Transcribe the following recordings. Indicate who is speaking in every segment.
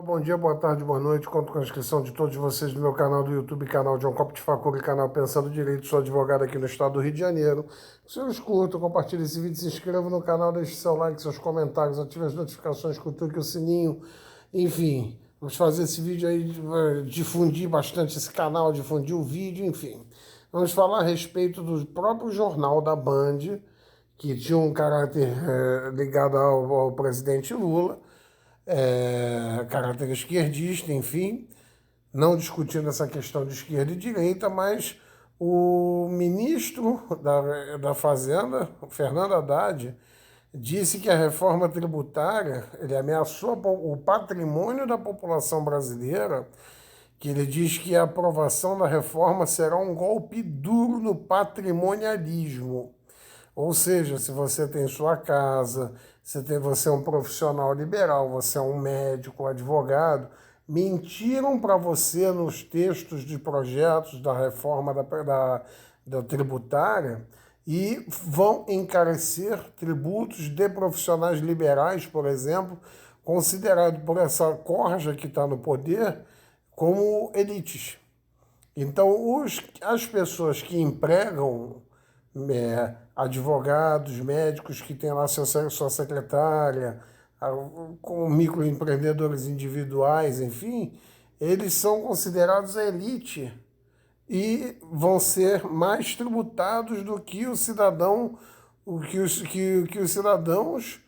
Speaker 1: Bom dia, boa tarde, boa noite. Conto com a inscrição de todos vocês no meu canal do YouTube, canal John Copo de Facura e canal Pensando Direito. Sou advogado aqui no estado do Rio de Janeiro. Se vocês curtam, compartilhem esse vídeo, se inscrevam no canal, deixe seu like, seus comentários, ative as notificações, clique o sininho. Enfim, vamos fazer esse vídeo aí, difundir bastante esse canal, difundir o vídeo, enfim. Vamos falar a respeito do próprio jornal da Band, que tinha um caráter ligado ao presidente Lula, caráter esquerdista, enfim, não discutindo essa questão de esquerda e direita, mas o ministro da Fazenda, Fernando Haddad, disse que a reforma tributária, ele ameaçou o patrimônio da população brasileira, que ele diz que a aprovação da reforma será um golpe duro no patrimonialismo. Ou seja, se você tem sua casa, você é um profissional liberal, você é um médico, um advogado, mentiram para você nos textos de projetos da reforma da tributária e vão encarecer tributos de profissionais liberais, por exemplo, considerado por essa corja que está no poder como elites. Então, as pessoas que empregam advogados, médicos que têm lá sua secretária, com microempreendedores individuais, enfim, eles são considerados a elite e vão ser mais tributados do que o cidadão, que os cidadãos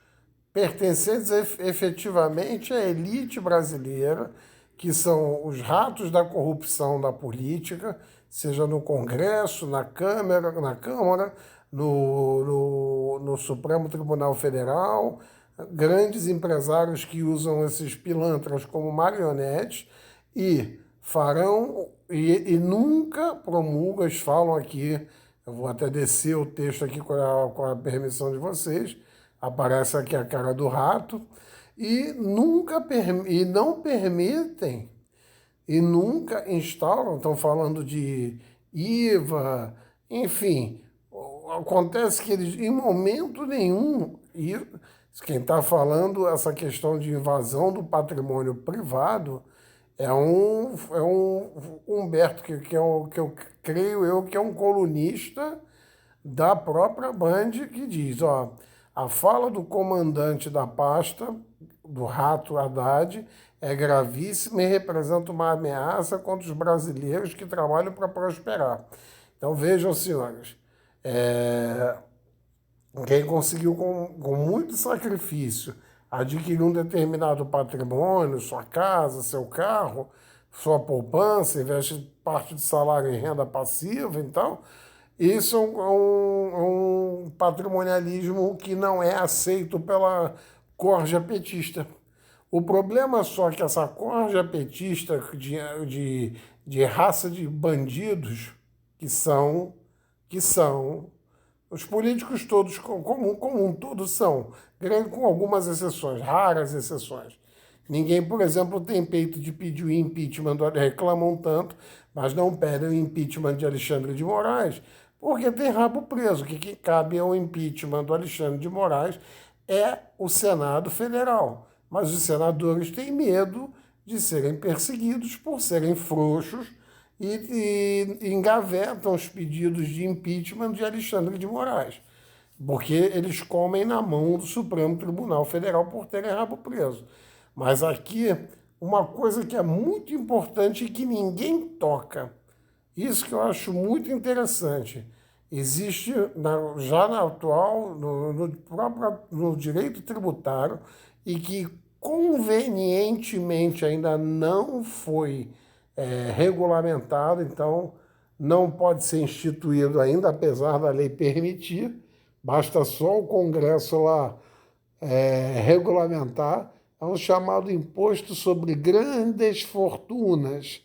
Speaker 1: pertencentes efetivamente à elite brasileira, que são os ratos da corrupção da política, seja no Congresso, na Câmara, no Supremo Tribunal Federal, grandes empresários que usam esses pilantras como marionetes e farão e nunca promulgam, eles falam aqui, eu vou até descer o texto aqui com a permissão de vocês, aparece aqui a cara do rato, e e não permitem e nunca instauram, estão falando de IVA, enfim, acontece que eles, em momento nenhum, e quem está falando essa questão de invasão do patrimônio privado é um Humberto, que eu creio eu que é um colunista da própria Band, que diz, ó, a fala do comandante da pasta, do rato Haddad, é gravíssima e representa uma ameaça contra os brasileiros que trabalham para prosperar. Então vejam, senhores, quem conseguiu com muito sacrifício adquirir um determinado patrimônio, sua casa, seu carro, sua poupança, investe parte de salário em renda passiva, então, isso é um patrimonialismo que não é aceito pela corja petista. O problema só é que essa corja petista de raça de bandidos que são os políticos todos, como um todo, são, com algumas exceções, raras exceções. Ninguém, por exemplo, tem peito de pedir o impeachment, reclamam tanto, mas não pedem o impeachment de Alexandre de Moraes, porque tem rabo preso. O que cabe ao impeachment do Alexandre de Moraes é o Senado Federal. Mas os senadores têm medo de serem perseguidos por serem frouxos e engavetam os pedidos de impeachment de Alexandre de Moraes, porque eles comem na mão do Supremo Tribunal Federal por terem rabo preso. Mas aqui, uma coisa que é muito importante e que ninguém toca, isso que eu acho muito interessante, existe já na atual, no direito tributário, e que convenientemente ainda não foi regulamentado, então não pode ser instituído ainda, apesar da lei permitir, basta só o Congresso lá regulamentar, é um chamado imposto sobre grandes fortunas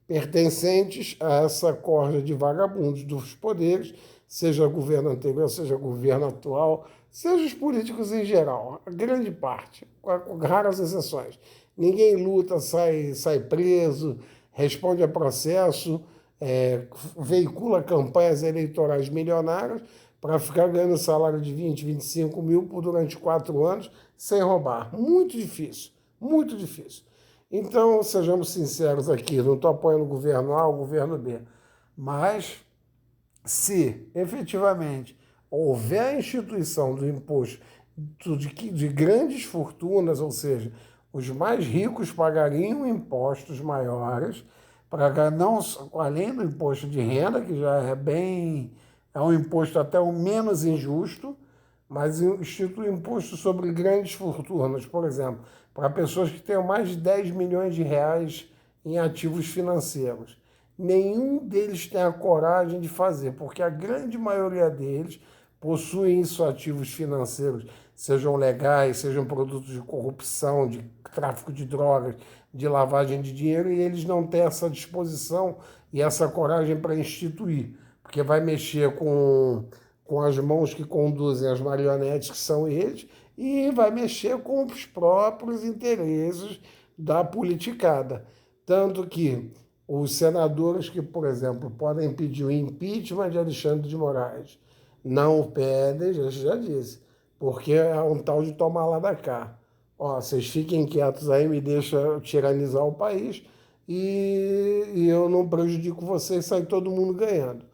Speaker 1: pertencentes a essa corja de vagabundos dos poderes, seja governo anterior, seja governo atual, seja os políticos em geral, a grande parte, com raras exceções. Ninguém luta, sai preso, responde a processo, veicula campanhas eleitorais milionárias para ficar ganhando salário de 20, 25 mil durante 4 anos sem roubar. Muito difícil, muito difícil. Então, sejamos sinceros aqui, não estou apoiando o governo A ou o governo B, mas se efetivamente houver a instituição do imposto de grandes fortunas, ou seja, os mais ricos pagariam impostos maiores, para não, além do imposto de renda, que já é um imposto até o menos injusto, mas institui imposto sobre grandes fortunas, por exemplo, para pessoas que tenham mais de 10 milhões de reais em ativos financeiros. Nenhum deles tem a coragem de fazer, porque a grande maioria deles possuem isso ativos financeiros, sejam legais, sejam produtos de corrupção, de tráfico de drogas, de lavagem de dinheiro, e eles não têm essa disposição e essa coragem para instituir, porque vai mexer com as mãos que conduzem as marionetes, que são eles, e vai mexer com os próprios interesses da politicada. Tanto que os senadores que, por exemplo, podem pedir o impeachment de Alexandre de Moraes, não o pedem, já disse, porque é um tal de tomar lá da cá. Ó, vocês fiquem quietos aí, me deixa tiranizar o país e eu não prejudico vocês, sai todo mundo ganhando.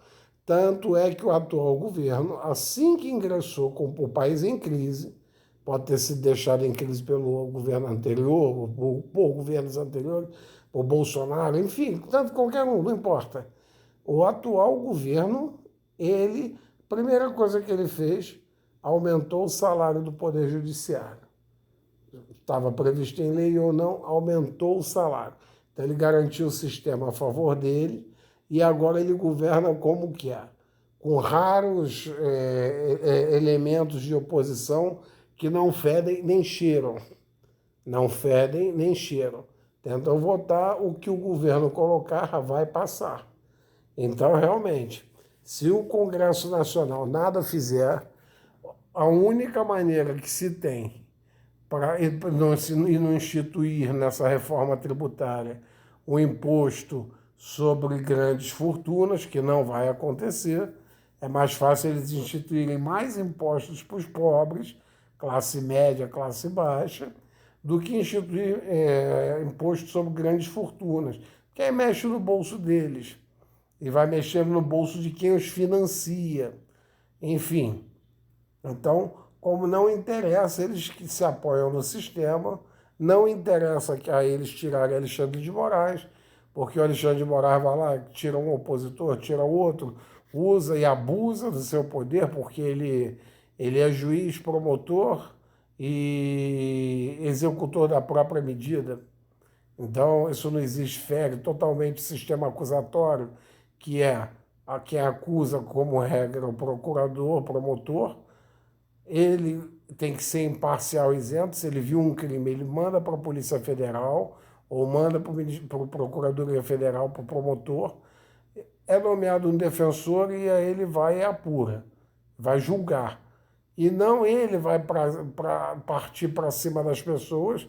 Speaker 1: Tanto é que o atual governo, assim que ingressou com o país em crise, pode ter sido deixado em crise pelo governo anterior, por governos anteriores, por Bolsonaro, enfim, tanto qualquer um, não importa. O atual governo, a primeira coisa que ele fez, aumentou o salário do Poder Judiciário. Estava previsto em lei ou não, aumentou o salário. Então ele garantiu o sistema a favor dele e agora ele governa como quer, com raros elementos de oposição que não fedem nem cheiram. Não fedem nem cheiram. Tentam votar o que o governo colocar, vai passar. Então, realmente, se o Congresso Nacional nada fizer, a única maneira que se tem para não instituir nessa reforma tributária o imposto sobre grandes fortunas, que não vai acontecer, é mais fácil eles instituírem mais impostos para os pobres, classe média, classe baixa, do que instituir imposto sobre grandes fortunas, que aí mexe no bolso deles e vai mexendo no bolso de quem os financia. Enfim, então, como não interessa, eles que se apoiam no sistema, não interessa a eles tirarem Alexandre de Moraes, porque o Alexandre de Moraes vai lá, tira um opositor, tira outro, usa e abusa do seu poder, porque ele é juiz, promotor e executor da própria medida. Então, isso não existe, fere totalmente o sistema acusatório, que é a quem acusa, como regra, o procurador, o promotor. Ele tem que ser imparcial e isento. Se ele viu um crime, ele manda para a Polícia Federal ou manda para a Procuradoria Federal, para o promotor. É nomeado um defensor e aí ele vai e apura, vai julgar. E não ele vai partir para cima das pessoas,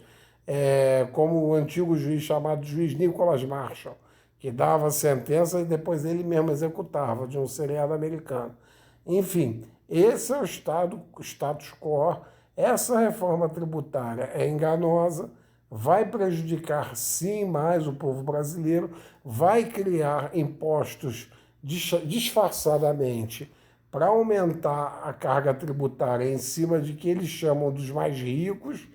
Speaker 1: como o antigo juiz chamado juiz Nicholas Marshall, que dava a sentença e depois ele mesmo executava, de um seriado americano. Enfim, esse é o status quo. Essa reforma tributária é enganosa, vai prejudicar sim mais o povo brasileiro, vai criar impostos disfarçadamente para aumentar a carga tributária em cima de que eles chamam dos mais ricos,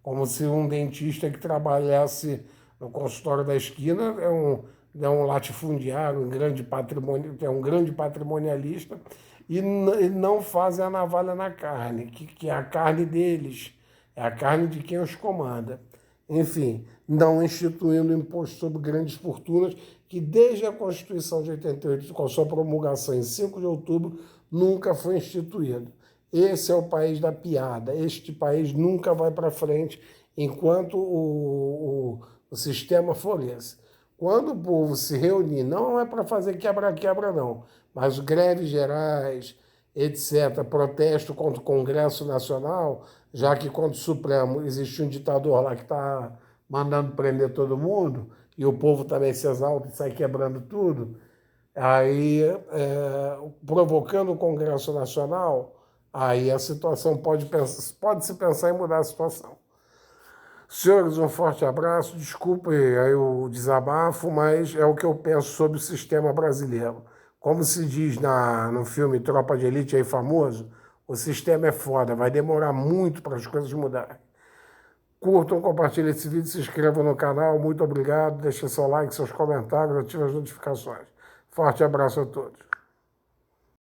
Speaker 1: como se um dentista que trabalhasse no consultório da esquina é um latifundiário, é um grande patrimonialista, e não fazem a navalha na carne, que é a carne deles, é a carne de quem os comanda. Enfim, não instituindo imposto sobre grandes fortunas, que desde a Constituição de 88, com a sua promulgação em 5 de outubro, nunca foi instituído. Esse é o país da piada. Este país nunca vai para frente enquanto o sistema for esse. Quando o povo se reunir, não é para fazer quebra-quebra, não, mas greves gerais, etc., protesto contra o Congresso Nacional, já que contra o Supremo existe um ditador lá que está mandando prender todo mundo, e o povo também se exalta e sai quebrando tudo, aí, provocando o Congresso Nacional, aí a situação pode se pensar em mudar a situação. Senhores, um forte abraço. Desculpe aí o desabafo, mas é o que eu penso sobre o sistema brasileiro. Como se diz no filme Tropa de Elite aí famoso, o sistema é foda, vai demorar muito para as coisas mudarem. Curtam, compartilhem esse vídeo, se inscrevam no canal. Muito obrigado. Deixem seu like, seus comentários, ativem as notificações. Forte abraço a todos.